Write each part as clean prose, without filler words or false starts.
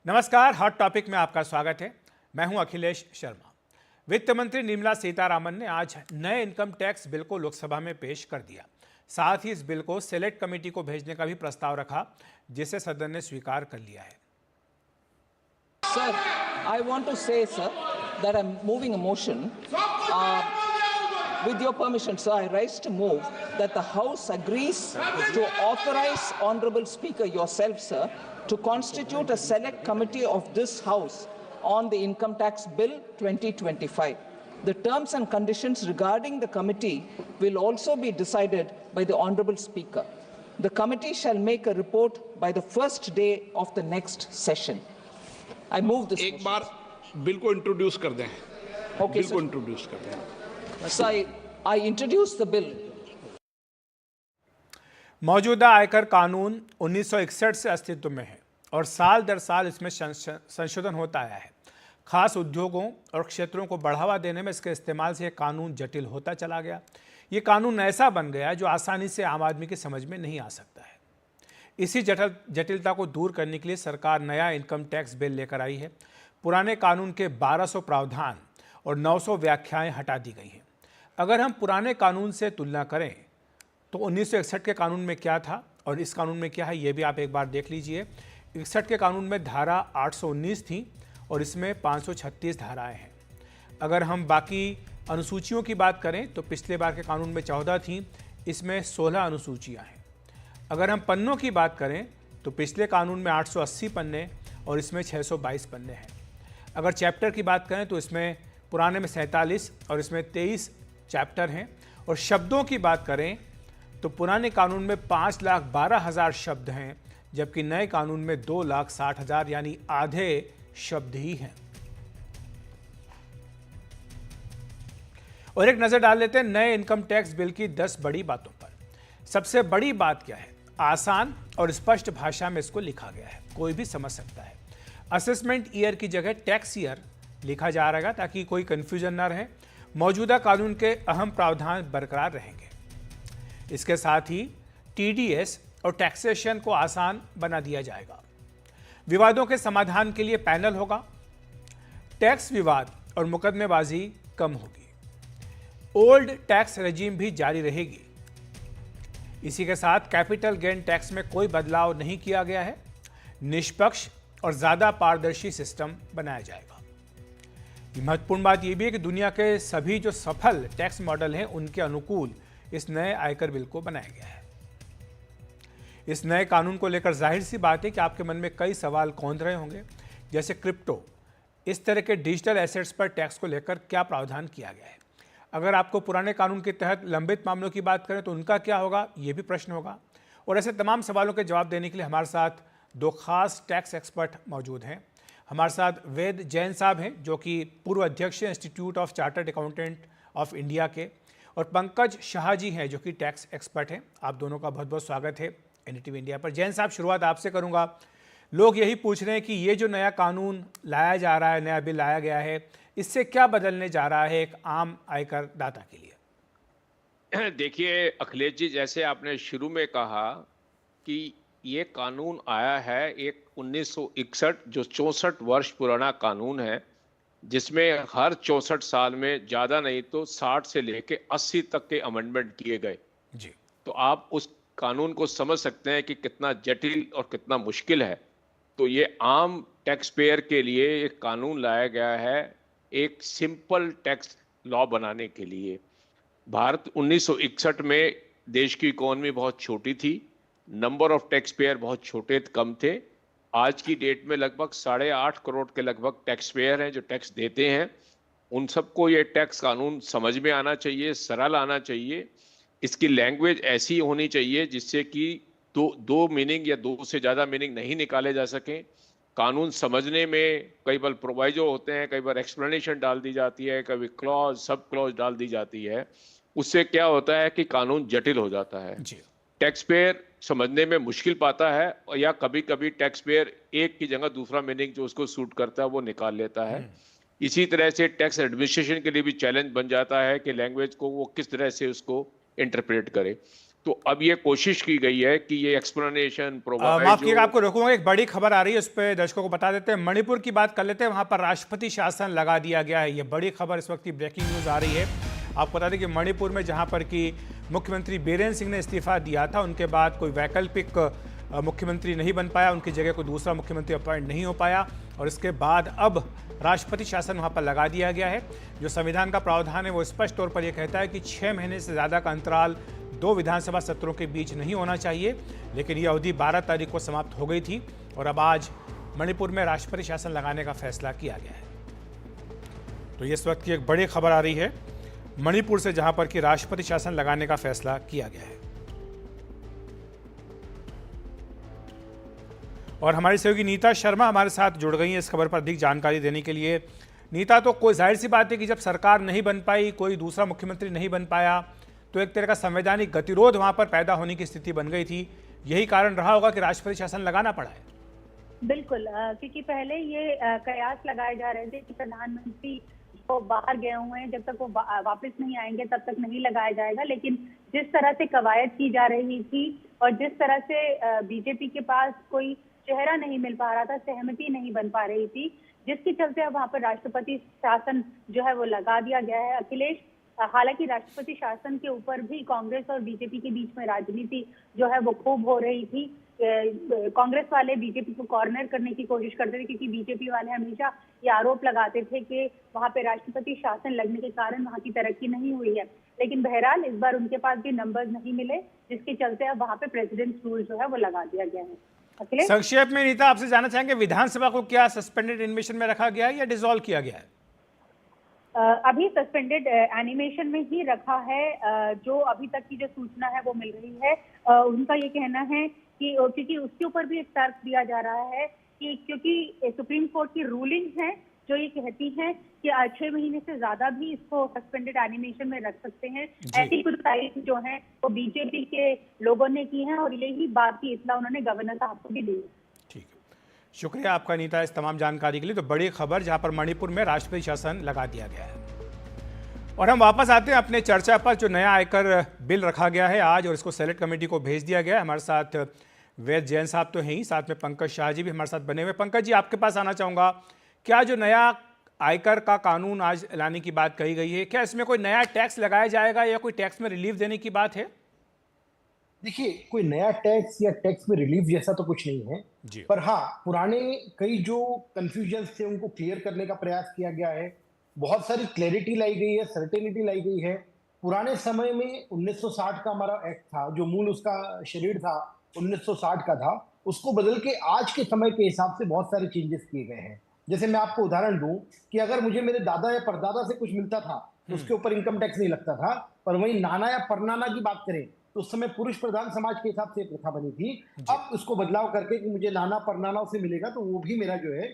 नमस्कार, hot topic में आपका स्वागत है। मैं हूं अखिलेश शर्मा। वित्त मंत्री निर्मला सीतारामन ने आज नए इनकम टैक्स बिल को लोकसभा में पेश कर दिया। साथ ही इस बिल को सेलेक्ट कमेटी को भेजने का भी प्रस्ताव रखा, जिसे सदन ने स्वीकार कर लिया है। Sir, I want to say, sir, that I'm moving a motion. With your permission, sir, I rise to move that the House agrees to authorize Honorable Speaker yourself, sir, to constitute a select committee of this House on the Income Tax Bill 2025. The terms and conditions regarding the committee will also be decided by the Honorable Speaker. The committee shall make a report by the first day of the next session. I move this. एक बार bill को introduce कर दें। Okay, bill को sir. Introduce कर दें। So I introduce the bill. मौजूदा आयकर कानून 1961 से अस्तित्व में है और साल दर साल इसमें संशोधन होता आया है। खास उद्योगों और क्षेत्रों को बढ़ावा देने में इसके इस्तेमाल से यह कानून जटिल होता चला गया। ये कानून ऐसा बन गया जो आसानी से आम आदमी की समझ में नहीं आ सकता है। इसी जटिलता को दूर करने के लिए सरकार नया इनकम टैक्स बिल लेकर आई है। पुराने कानून के 1200 प्रावधान और 900 व्याख्याएं हटा दी गई हैं। अगर हम पुराने कानून से तुलना करें तो 1961 के कानून में क्या था और इस कानून में क्या है, ये भी आप एक बार देख लीजिए। 61 के कानून में धारा 819 थी और इसमें 536 धाराएं हैं। अगर हम बाकी अनुसूचियों की बात करें तो पिछले बार के कानून में 14 थी, इसमें 16 अनुसूचियाँ हैं। अगर हम पन्नों की बात करें तो पिछले कानून में 880 पन्ने और इसमें 622 पन्ने हैं। अगर चैप्टर की बात करें तो इसमें पुराने में 47 और इसमें 23 चैप्टर हैं। और शब्दों की बात करें तो पुराने कानून में 5,12,000 शब्द हैं, जबकि नए कानून में 2,60,000 यानी आधे शब्द ही हैं। और एक नजर डाल लेते हैं नए इनकम टैक्स बिल की 10 बड़ी बातों पर। सबसे बड़ी बात क्या है? आसान और स्पष्ट भाषा में इसको लिखा गया है, कोई भी समझ सकता है। असेसमेंट ईयर की जगह टैक्स ईयर लिखा जा रहेगा ताकि कोई कंफ्यूजन ना रहे। मौजूदा कानून के अहम प्रावधान बरकरार रहेंगे। इसके साथ ही टीडीएस और टैक्सेशन को आसान बना दिया जाएगा। विवादों के समाधान के लिए पैनल होगा। टैक्स विवाद और मुकदमेबाजी कम होगी। ओल्ड टैक्स रेजिम भी जारी रहेगी। इसी के साथ कैपिटल गेन टैक्स में कोई बदलाव नहीं किया गया है। निष्पक्ष और ज़्यादा पारदर्शी सिस्टम बनाया जाएगा। महत्वपूर्ण बात यह भी है कि दुनिया के सभी जो सफल टैक्स मॉडल हैं उनके अनुकूल इस नए आयकर बिल को बनाया गया है। इस नए कानून को लेकर जाहिर सी बात है कि आपके मन में कई सवाल कौंध रहे होंगे, जैसे क्रिप्टो, इस तरह के डिजिटल एसेट्स पर टैक्स को लेकर क्या प्रावधान किया गया है। अगर आपको पुराने कानून के तहत लंबित मामलों की बात करें तो उनका क्या होगा, ये भी प्रश्न होगा। और ऐसे तमाम सवालों के जवाब देने के लिए हमारे साथ दो खास टैक्स एक्सपर्ट मौजूद हैं। हमारे साथ वेद जैन साहब हैं, जो कि पूर्व अध्यक्ष हैं institute of chartered accountant of India के, और पंकज शाह जी हैं जो कि टैक्स एक्सपर्ट हैं। आप दोनों का बहुत बहुत स्वागत है एनडीटीवी इंडिया पर। जैन साहब, शुरुआत आपसे करूंगा। लोग यही पूछ रहे हैं कि ये जो नया कानून लाया जा रहा है, नया बिल लाया गया है, इससे क्या बदलने जा रहा है एक आम आयकर दाता के लिए? देखिए अखिलेश जी, जैसे आपने शुरू में कहा कि ये कानून आया है एक 1961 जो 64 वर्ष पुराना कानून है, जिसमें हर 64 साल में ज़्यादा नहीं तो 60 से लेके 80 तक के अमेंडमेंट किए गए जी। तो आप उस कानून को समझ सकते हैं कि कितना जटिल और कितना मुश्किल है। तो ये आम टैक्स पेयर के लिए एक कानून लाया गया है एक सिंपल टैक्स लॉ बनाने के लिए। भारत 1961 में देश की इकोनॉमी बहुत छोटी थी, नंबर ऑफ टैक्स पेयर बहुत छोटे कम थे। आज की डेट में लगभग 8.5 करोड़ के लगभग टैक्स पेयर हैं जो टैक्स देते हैं। उन सबको ये टैक्स कानून समझ में आना चाहिए, सरल आना चाहिए। इसकी लैंग्वेज ऐसी होनी चाहिए जिससे कि दो मीनिंग या दो से ज़्यादा मीनिंग नहीं निकाले जा सकें। कानून समझने में कई बार प्रोवाइजो होते हैं, कई बार एक्सप्लेनेशन डाल दी जाती है, कभी क्लॉज सब क्लॉज डाल दी जाती है। उससे क्या होता है कि कानून जटिल हो जाता है, टैक्स पेयर समझने में मुश्किल पाता है, और या कभी कभी टैक्स पेयर एक की जगह दूसरा मीनिंग जो उसको सूट करता है वो निकाल लेता है। इसी तरह से टैक्स एडमिनिस्ट्रेशन के लिए भी चैलेंज बन जाता है कि लैंग्वेज को वो किस तरह से उसको इंटरप्रेट करे। तो अब ये कोशिश की गई है कि ये एक्सप्लेनेशन प्रोवाइड माफ कीजिएगा, आपको रोकूंगा। एक बड़ी खबर आ रही है, उस पर दर्शकों को बता देते हैं। मणिपुर की बात कर लेते हैं। वहां पर राष्ट्रपति शासन लगा दिया गया है। ये बड़ी खबर इस वक्त की ब्रेकिंग न्यूज आ रही है। आपको बता दें कि मणिपुर में जहां पर कि मुख्यमंत्री बीरेन्द्र सिंह ने इस्तीफा दिया था, उनके बाद कोई वैकल्पिक मुख्यमंत्री नहीं बन पाया, उनकी जगह कोई दूसरा मुख्यमंत्री अपॉइंट नहीं हो पाया, और इसके बाद अब राष्ट्रपति शासन वहां पर लगा दिया गया है। जो संविधान का प्रावधान है वो स्पष्ट तौर पर यह कहता है कि 6 महीने से ज़्यादा का अंतराल 2 विधानसभा सत्रों के बीच नहीं होना चाहिए, लेकिन यह अवधि 12 तारीख को समाप्त हो गई थी और अब आज मणिपुर में राष्ट्रपति शासन लगाने का फैसला किया गया है। तो इस वक्त की एक बड़ी खबर आ रही है मणिपुर से, जहां पर कि राष्ट्रपति शासन लगाने का फैसला किया गया है। और हमारी सहयोगी नीता शर्मा हमारे साथ जुड़ गई हैं इस खबर पर अधिक जानकारी देने के लिए। नीता, तो कोई जाहिर सी बात है कि जब सरकार नहीं बन पाई, कोई दूसरा मुख्यमंत्री नहीं बन पाया, तो एक तरह का संवैधानिक गतिरोध वहां पर पैदा होने की स्थिति बन गई थी। यही कारण रहा होगा कि राष्ट्रपति शासन लगाना पड़ा है। बिल्कुल, क्योंकि पहले ये कयास लगाए जा रहे थे कि प्रधानमंत्री वो बाहर गए हुए हैं, जब तक वो वापस नहीं आएंगे तब तक नहीं लगाया जाएगा। लेकिन जिस तरह से कवायद की जा रही थी और जिस तरह से बीजेपी के पास कोई चेहरा नहीं मिल पा रहा था, सहमति नहीं बन पा रही थी, जिसके चलते अब वहां पर राष्ट्रपति शासन जो है वो लगा दिया गया है। अखिलेश, हालांकि राष्ट्रपति शासन के ऊपर भी कांग्रेस और बीजेपी के बीच में राजनीति जो है वो खूब हो रही थी। कांग्रेस वाले बीजेपी को कॉर्नर करने की कोशिश करते थे, क्योंकि बीजेपी वाले हमेशा ये आरोप लगाते थे कि वहां पे राष्ट्रपति शासन लगने के कारण वहां की तरक्की नहीं हुई है। लेकिन बहरहाल इस बार उनके पास भी नंबर्स नहीं मिले, जिसके चलते अब वहां पे प्रेसिडेंट रूल जो है वो लगा दिया गया है। अखिलेश, संक्षेप में नीता आपसे जानना चाहेंगे, विधानसभा को क्या सस्पेंडेड एनिमेशन में रखा गया है या डिसॉल्व किया गया है? अभी सस्पेंडेड एनिमेशन में ही रखा है। जो अभी तक की जो सूचना है वो मिल रही है, उनका ये कहना है कि क्योंकि उसके ऊपर भी एक तर्क दिया जा रहा है कि क्योंकि सुप्रीम कोर्ट की रूलिंग है जो ये कहती है कि 6 महीने से ज्यादा भी इसको सस्पेंडेड एनिमेशन में रख सकते हैं। ऐसी कुछ तारीख जो है वो बीजेपी के लोगों ने की है और यही बात की इत्तला उन्होंने गवर्नर साहब को भी दी। ठीक है, शुक्रिया आपका नीता इस तमाम जानकारी के लिए। तो बड़ी खबर जहां पर मणिपुर में राष्ट्रपति शासन लगा दिया गया है। और हम वापस आते हैं अपने चर्चा पर। जो नया आयकर बिल रखा गया है आज और इसको सेलेक्ट कमेटी को भेज दिया गया है। हमारे साथ वैद जैन साहब तो हैं ही, साथ में पंकज शाह जी भी हमारे साथ बने हुए। पंकज जी, आपके पास आना चाहूँगा, क्या जो नया आयकर का कानून आज लाने की बात कही गई है, क्या इसमें कोई नया टैक्स लगाया जाएगा या कोई टैक्स में रिलीफ देने की बात है? देखिए, कोई नया टैक्स या टैक्स में रिलीफ जैसा तो कुछ नहीं है जी। पर हाँ, पुराने कई जो कंफ्यूजन थे उनको क्लियर करने का प्रयास किया गया है। बहुत सारी क्लैरिटी लाई गई है, सर्टेनिटी लाई गई है। पुराने समय में 1960 का हमारा एक्ट था, जो मूल उसका शेड्यूल था 1960 का था, उसको बदल के आज के समय के हिसाब से बहुत सारे चेंजेस किए गए हैं। जैसे मैं आपको उदाहरण दूं कि अगर मुझे मेरे दादा या परदादा से कुछ मिलता था तो उसके ऊपर इनकम टैक्स नहीं लगता था, पर वहीं नाना या परनाना की बात करें तो उस समय पुरुष प्रधान समाज के हिसाब से प्रथा बनी थी। अब उसको बदलाव करके कि मुझे नाना परनानाओं से मिलेगा तो वो भी मेरा जो है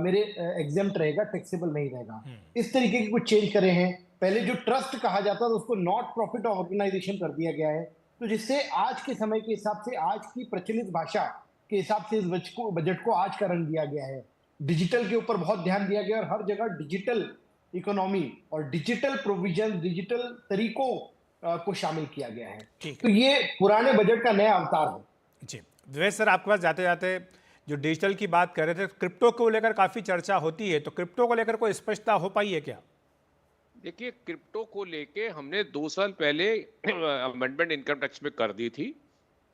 मेरे एग्जेम्प्ट रहेगा, टैक्सेबल नहीं रहेगा। इस तरीके के कुछ चेंज करे हैं। पहले जो ट्रस्ट कहा जाता था उसको नॉट प्रॉफिट ऑर्गेनाइजेशन कर दिया गया है। तो जिससे आज के समय के हिसाब से, आज की प्रचलित भाषा के हिसाब से इस बजट को आज का रंग दिया गया है। डिजिटल के ऊपर बहुत ध्यान दिया गया और हर जगह डिजिटल इकोनॉमी और डिजिटल प्रोविजन, डिजिटल तरीकों को शामिल किया गया है। तो ये पुराने बजट का नया अवतार है जी। द्वेष सर, आपके पास जाते जाते जो डिजिटल की बात कर रहे थे, क्रिप्टो को लेकर काफी चर्चा होती है, तो क्रिप्टो को लेकर कोई स्पष्टता हो पाई है क्या? देखिए, क्रिप्टो को लेके हमने 2 साल पहले अमेंडमेंट इनकम टैक्स में कर दी थी,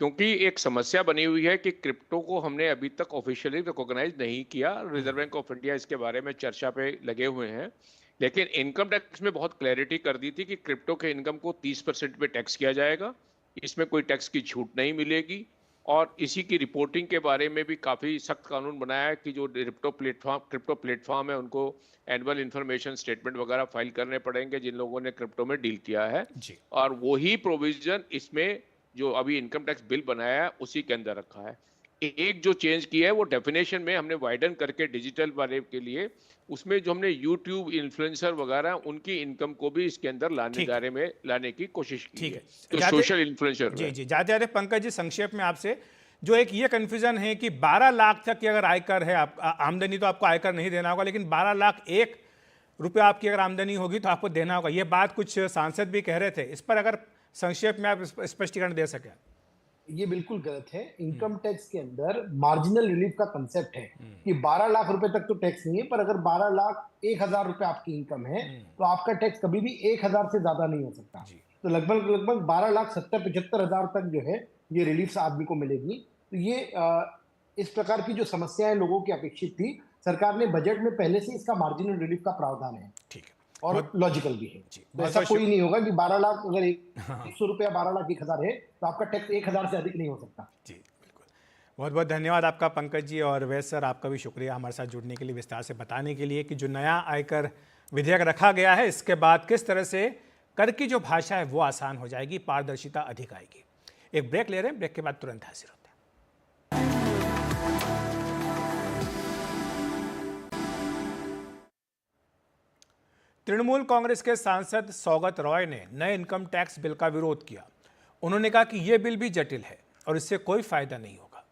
क्योंकि एक समस्या बनी हुई है कि क्रिप्टो को हमने अभी तक ऑफिशियली रिकॉग्नाइज नहीं किया। रिजर्व बैंक ऑफ इंडिया इसके बारे में चर्चा पे लगे हुए हैं, लेकिन इनकम टैक्स में बहुत क्लैरिटी कर दी थी कि क्रिप्टो के इनकम को 30% पे टैक्स किया जाएगा, इसमें कोई टैक्स की छूट नहीं मिलेगी। और इसी की रिपोर्टिंग के बारे में भी काफ़ी सख्त कानून बनाया है कि जो क्रिप्टो प्लेटफॉर्म है उनको एनुअल इन्फॉर्मेशन स्टेटमेंट वगैरह फाइल करने पड़ेंगे जिन लोगों ने क्रिप्टो में डील किया है जी। और वही प्रोविजन इसमें जो अभी इनकम टैक्स बिल बनाया है उसी के अंदर रखा है। एक जो चेंज किया है वो डेफिनेशन में हमने वाइडन करके डिजिटल वाले के लिए उसमें जो हमने यूट्यूब इन्फ्लुएंसर वगैरह उनकी इनकम को भी इसके अंदर लाने दायरे में लाने की कोशिश की है। तो सोशल इन्फ्लुएंसर जी जी जाते जाते पंकज जी, संक्षेप में आपसे जो एक ये कंफ्यूजन है कि 12 लाख तक की अगर आयकर है, आप आमदनी तो आपको आयकर नहीं देना होगा, लेकिन 12 लाख 1 रुपया आपकी अगर आमदनी होगी तो आपको देना होगा। ये बात कुछ सांसद भी कह रहे थे, इस पर अगर संक्षेप में आप स्पष्टीकरण दे सकें। ये बिल्कुल गलत है। इनकम टैक्स के अंदर मार्जिनल रिलीफ का कंसेप्ट है कि 12 लाख रुपए तक तो टैक्स नहीं है, पर अगर 12 लाख 1,000 रुपए आपकी इनकम है तो आपका टैक्स कभी भी 1,000 से ज्यादा नहीं हो सकता। तो लगभग 12 लाख 70-75 हजार तक जो है ये रिलीफ आदमी को मिलेगी। तो ये इस प्रकार की जो समस्याएं लोगों की अपेक्षित थी, सरकार ने बजट में पहले से इसका मार्जिनल रिलीफ का प्रावधान है। ठीक है, और लॉजिकल भी है। तो ऐसा कोई नहीं होगा कि 12 लाख अगर 100 रुपया 12 लाख 1,000 है तो आपका टैक्स 1,000 से अधिक नहीं हो सकता। जी बिल्कुल। बहुत बहुत धन्यवाद आपका पंकज जी, और वैसे सर आपका भी शुक्रिया हमारे साथ जुड़ने के लिए, विस्तार से बताने के लिए कि जो नया आयकर विधेयक रखा गया है इसके बाद किस तरह से कर की जो भाषा है वो आसान हो जाएगी, पारदर्शिता अधिक आएगी। एक ब्रेक ले रहे हैं, ब्रेक के बाद तुरंत हाजिर होते हैं। तृणमूल कांग्रेस के सांसद सौगत रॉय ने नए इनकम टैक्स बिल का विरोध किया। उन्होंने कहा कि यह बिल भी जटिल है और इससे कोई फायदा नहीं होगा।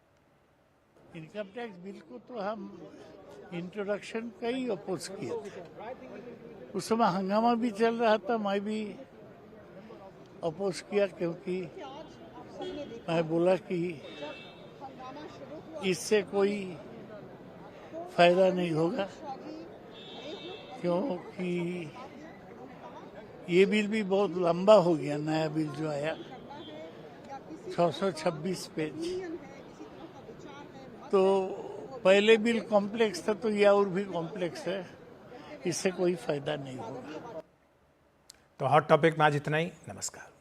इनकम टैक्स बिल को तो हम इंट्रोडक्शन का ही अपोज किए थे, उस समय हंगामा भी चल रहा था, मैं भी अपोज किया, क्योंकि मैं बोला कि इससे कोई फायदा नहीं होगा, क्योंकि ये बिल भी बहुत लंबा हो गया। नया बिल जो आया 626 पेज, तो पहले बिल कॉम्प्लेक्स था, तो यह और भी कॉम्प्लेक्स है, इससे कोई फायदा नहीं होगा। तो हॉट टॉपिक में आज इतना ही। नमस्कार।